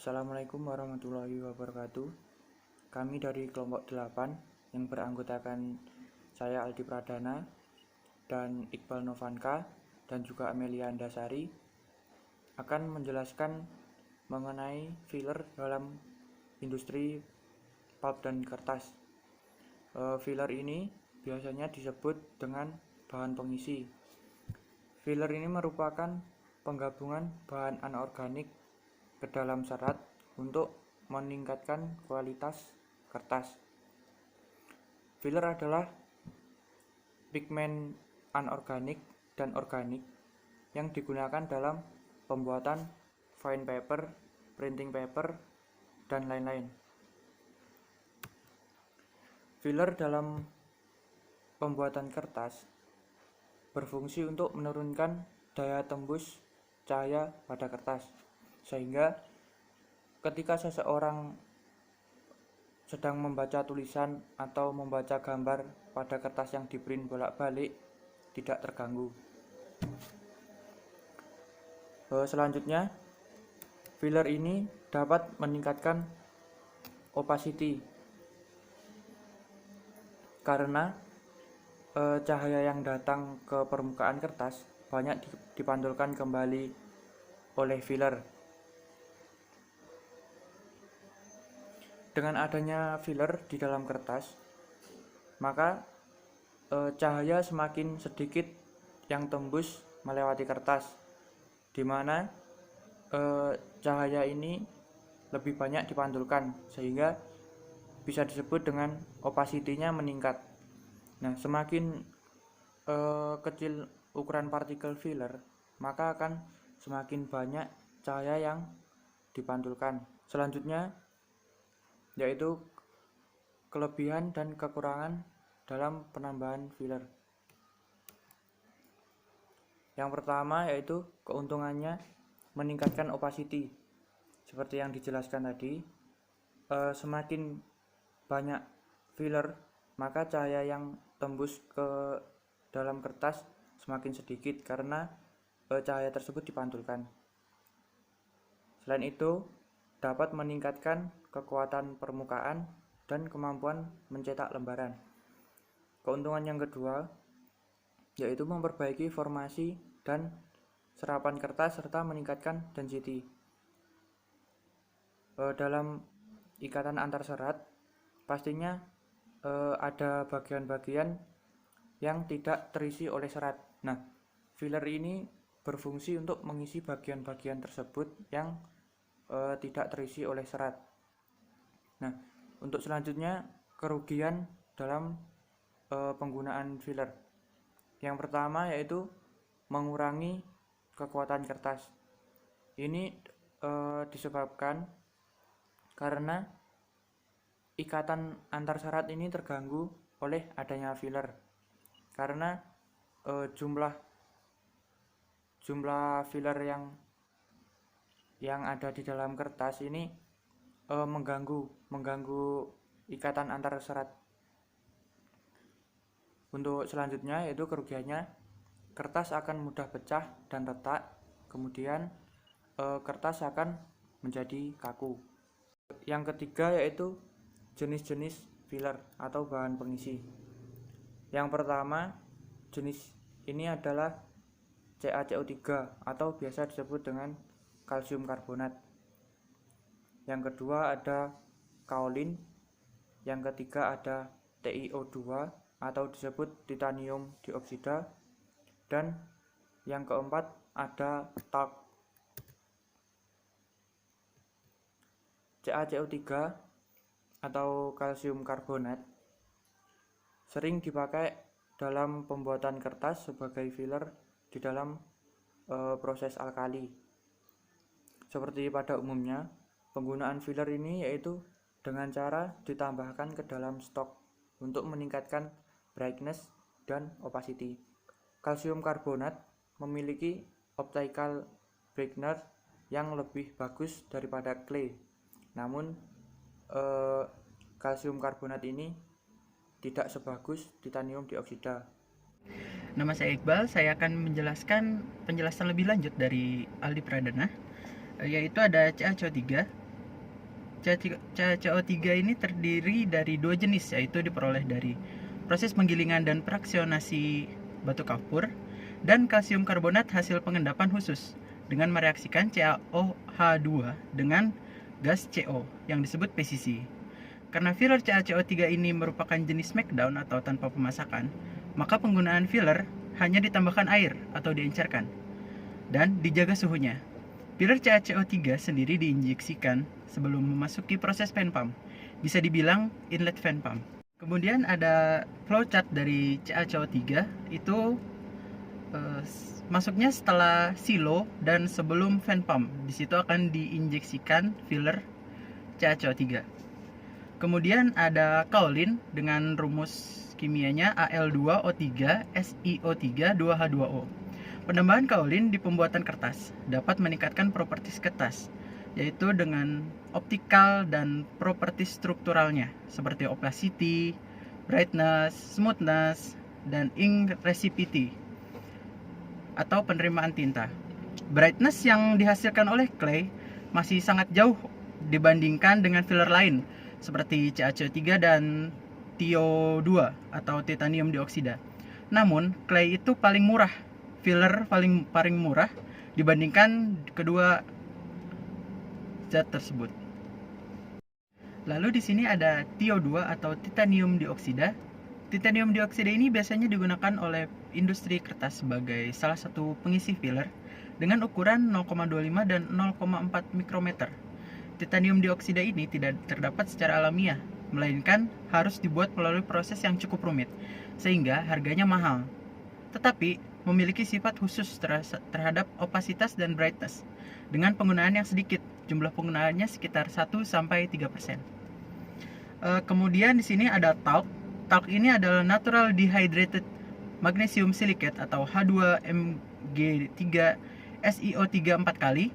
Assalamualaikum warahmatullahi wabarakatuh. Kami dari kelompok 8 yang beranggotakan saya Aldi Pradana dan Iqbal Novanka dan juga Amelia Andasari akan menjelaskan mengenai filler dalam industri pulp dan kertas. Filler ini biasanya disebut dengan bahan pengisi. Filler ini merupakan penggabungan bahan anorganik ke dalam serat untuk meningkatkan kualitas kertas. Filler adalah pigmen anorganik dan organik yang digunakan dalam pembuatan fine paper, printing paper, dan lain-lain. Filler dalam pembuatan kertas berfungsi untuk menurunkan daya tembus cahaya pada kertas, sehingga ketika seseorang sedang membaca tulisan atau membaca gambar pada kertas yang diprint bolak-balik tidak terganggu. Selanjutnya, filler ini dapat meningkatkan opacity karena cahaya yang datang ke permukaan kertas banyak dipantulkan kembali oleh filler. Dengan adanya filler di dalam kertas, maka cahaya semakin sedikit yang tembus melewati kertas, di mana cahaya ini lebih banyak dipantulkan sehingga bisa disebut dengan opacity-nya meningkat. Nah, semakin kecil ukuran partikel filler, maka akan semakin banyak cahaya yang dipantulkan. Selanjutnya yaitu kelebihan dan kekurangan dalam penambahan filler. Yang pertama yaitu keuntungannya meningkatkan opacity. Seperti yang dijelaskan tadi, semakin banyak filler, maka cahaya yang tembus ke dalam kertas semakin sedikit karena cahaya tersebut dipantulkan. Selain itu, dapat meningkatkan kekuatan permukaan dan kemampuan mencetak lembaran. Keuntungan yang kedua yaitu memperbaiki formasi dan serapan kertas serta meningkatkan density. Dalam ikatan antar serat pastinya ada bagian-bagian yang tidak terisi oleh serat. Nah, filler ini berfungsi untuk mengisi bagian-bagian tersebut yang tidak terisi oleh serat. Nah, untuk selanjutnya kerugian dalam penggunaan filler. Yang pertama yaitu mengurangi kekuatan kertas. Ini disebabkan karena ikatan antar serat ini terganggu oleh adanya filler. Karena jumlah filler yang ada di dalam kertas ini mengganggu ikatan antar serat. Untuk selanjutnya yaitu kerugiannya, kertas akan mudah pecah dan retak, kemudian kertas akan menjadi kaku. Yang ketiga yaitu jenis-jenis filler atau bahan pengisi. Yang pertama, jenis ini adalah CaCO3 atau biasa disebut dengan kalsium karbonat. Yang kedua ada kaolin. Yang ketiga ada TiO2 atau disebut titanium dioksida. Dan yang keempat ada talc. CaCO3 atau kalsium karbonat sering dipakai dalam pembuatan kertas sebagai filler di dalam proses alkali. Seperti pada umumnya, penggunaan filler ini yaitu dengan cara ditambahkan ke dalam stok untuk meningkatkan brightness dan opacity. Kalsium karbonat memiliki optical brightness yang lebih bagus daripada clay. Namun kalsium karbonat ini tidak sebagus titanium dioksida. Nama saya Iqbal, saya akan menjelaskan penjelasan lebih lanjut dari Aldi Pradana, yaitu ada CaCO3. CaCO3 ini terdiri dari dua jenis, yaitu diperoleh dari proses penggilingan dan fraksionasi batu kapur dan kalsium karbonat hasil pengendapan khusus dengan mereaksikan CaOH2 dengan gas CO yang disebut PCC. Karena filler CaCO3 ini merupakan jenis smackdown atau tanpa pemasakan, maka penggunaan filler hanya ditambahkan air atau diencerkan dan dijaga suhunya. Filler CaCO3 sendiri diinjeksikan sebelum memasuki proses fan pump, bisa dibilang inlet fan pump. Kemudian ada flowchart dari CaCO3, itu masuknya setelah silo dan sebelum fan pump. Di situ akan diinjeksikan filler CaCO3. Kemudian ada kaolin dengan rumus kimianya Al2O3 SiO3 2H2O. Penambahan kaolin di pembuatan kertas dapat meningkatkan properti kertas, yaitu dengan optikal dan properti strukturalnya seperti opacity, brightness, smoothness, dan ink resipity atau penerimaan tinta. Brightness yang dihasilkan oleh clay masih sangat jauh dibandingkan dengan filler lain seperti CaCO3 dan TiO2 atau titanium dioksida. Namun, clay itu paling murah, filler paling murah dibandingkan kedua zat tersebut. Lalu di sini ada TiO2 atau titanium dioksida. Titanium dioksida ini biasanya digunakan oleh industri kertas sebagai salah satu pengisi filler dengan ukuran 0,25 dan 0,4 mikrometer. Titanium dioksida ini tidak terdapat secara alamiah, melainkan harus dibuat melalui proses yang cukup rumit, sehingga harganya mahal. Tetapi memiliki sifat khusus terhadap opasitas dan brightness, dengan penggunaan yang sedikit, jumlah penggunaannya sekitar 1-3%. Kemudian di sini ada talc. Talc ini adalah natural dehydrated magnesium silicate atau H2MG3SiO3 4 kali.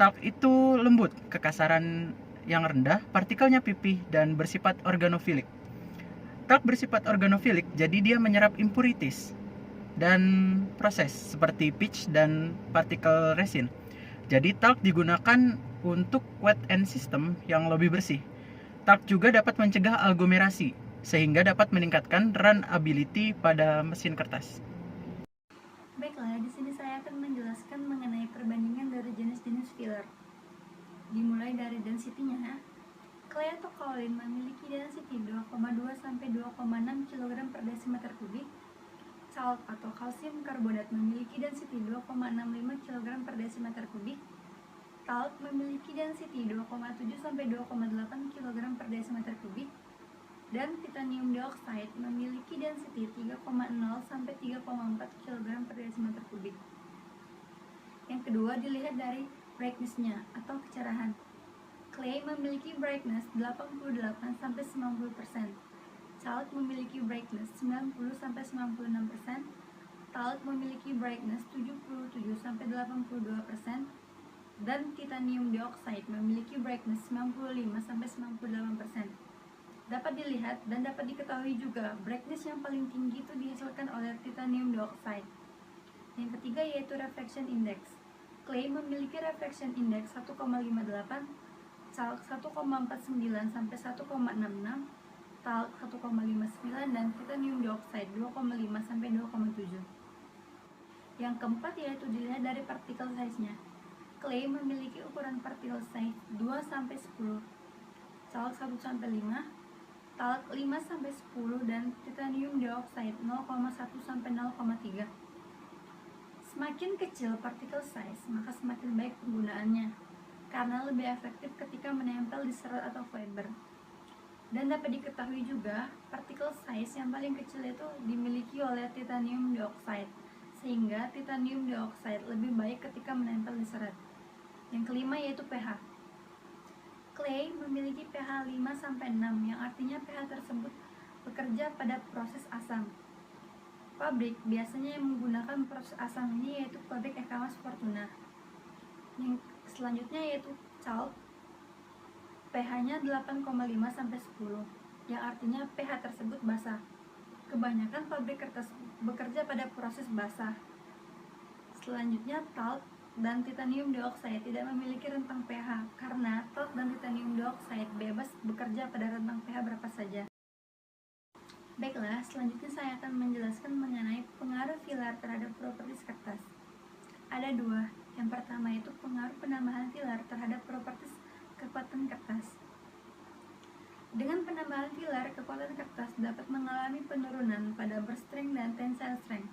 Talc itu lembut, kekasaran yang rendah, partikelnya pipih, dan bersifat organofilik. Talc bersifat organofilik, jadi dia menyerap impurities dan proses seperti pitch dan partikel resin. Jadi talc digunakan untuk wet end system yang lebih bersih. Talc juga dapat mencegah aglomerasi, sehingga dapat meningkatkan runnability pada mesin kertas. Baiklah, di sini saya akan menjelaskan mengenai perbandingan dari jenis-jenis filler. Dimulai dari density-nya. Clay atau kaolin memiliki density 2,2 sampai 2,6 kg per desimeter kubik. Salt atau kalsium karbonat memiliki density 2,65 kg per desimeter kubik. Talc memiliki density 2,7 sampai 2,8 kg per desimeter kubik. Dan titanium dioxide memiliki density 3,0 sampai 3,4 kg per desimeter kubik. Yang kedua dilihat dari brightness-nya atau kecerahan. Clay memiliki brightness 88 sampai 90%. Salt memiliki brightness 90 sampai 96%. Talc memiliki brightness 77 sampai 82%. Dan titanium dioxide memiliki brightness 95 sampai 98%. Dapat dilihat dan dapat diketahui juga brightness yang paling tinggi itu dihasilkan oleh titanium dioxide. Yang ketiga yaitu reflection index. Clay memiliki reflection index 1,58, talc 1,49 sampai 1,66, talc 1,59 dan titanium dioxide 2,5 sampai 2,7. Yang keempat yaitu dilihat dari particle size-nya. Clay memiliki ukuran particle size 2 sampai 10, talc 1 sampai 5, talc 5 sampai 10 dan titanium dioxide 0,1 sampai 0,3. Semakin kecil particle size, maka semakin baik penggunaannya karena lebih efektif ketika menempel di serat atau fiber. Dan dapat diketahui juga, particle size yang paling kecil itu dimiliki oleh titanium dioxide, sehingga titanium dioxide lebih baik ketika menempel di serat. Yang kelima yaitu pH. Clay memiliki pH 5-6 yang artinya pH tersebut bekerja pada proses asam. Pabrik biasanya yang menggunakan proses asam ini yaitu pabrik EKMAS Fortuna. Yang selanjutnya yaitu chalk. pH-nya 8,5 sampai 10 yang artinya pH tersebut basah. Kebanyakan pabrik kertas bekerja pada proses basah. Selanjutnya talc. dan titanium dioksida tidak memiliki rentang pH karena tot dan titanium dioksida bebas bekerja pada rentang pH berapa saja. Baiklah, selanjutnya saya akan menjelaskan mengenai pengaruh filler terhadap propertis kertas. Ada dua. Yang pertama itu pengaruh penambahan filler terhadap propertis kekuatan kertas. Dengan penambahan filler, kekuatan kertas dapat mengalami penurunan pada burst strength dan tensile strength.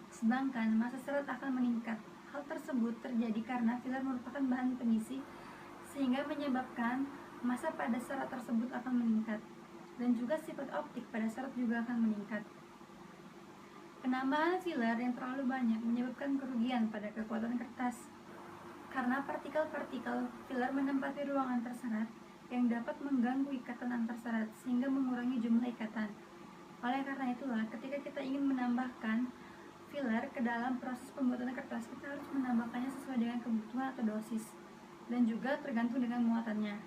Sedangkan massa serat akan meningkat. Hal tersebut terjadi karena filler merupakan bahan pengisi, sehingga menyebabkan massa pada serat tersebut akan meningkat, dan juga sifat optik pada serat juga akan meningkat. Penambahan filler yang terlalu banyak menyebabkan kerugian pada kekuatan kertas, karena partikel-partikel filler menempati ruangan terserat yang dapat mengganggu ikatan antar serat sehingga mengurangi jumlah ikatan. Oleh karena itulah, ketika kita ingin menambahkan filler ke dalam proses pembuatan kertas, kita harus menambahkannya sesuai dengan kebutuhan atau dosis, dan juga tergantung dengan muatannya.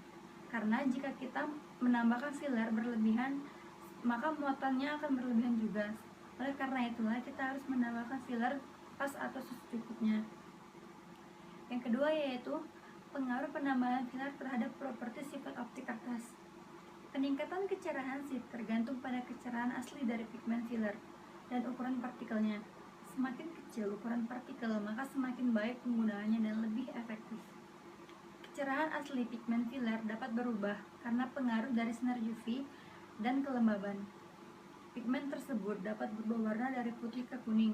Karena jika kita menambahkan filler berlebihan, maka muatannya akan berlebihan juga. Oleh karena itulah, kita harus menambahkan filler pas atau secukupnya. Yang kedua yaitu pengaruh penambahan filler terhadap properti sifat optik kertas. Peningkatan kecerahan sheet tergantung pada kecerahan asli dari pigmen filler dan ukuran partikelnya. Semakin kecil ukuran partikel, maka semakin baik penggunaannya dan lebih efektif. Kecerahan asli pigmen filler dapat berubah karena pengaruh dari sinar UV dan kelembaban. Pigmen tersebut dapat berubah warna dari putih ke kuning,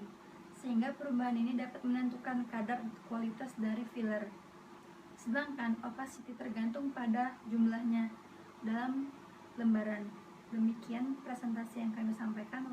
sehingga perubahan ini dapat menentukan kadar kualitas dari filler. Sedangkan opacity tergantung pada jumlahnya dalam lembaran. Demikian presentasi yang kami sampaikan.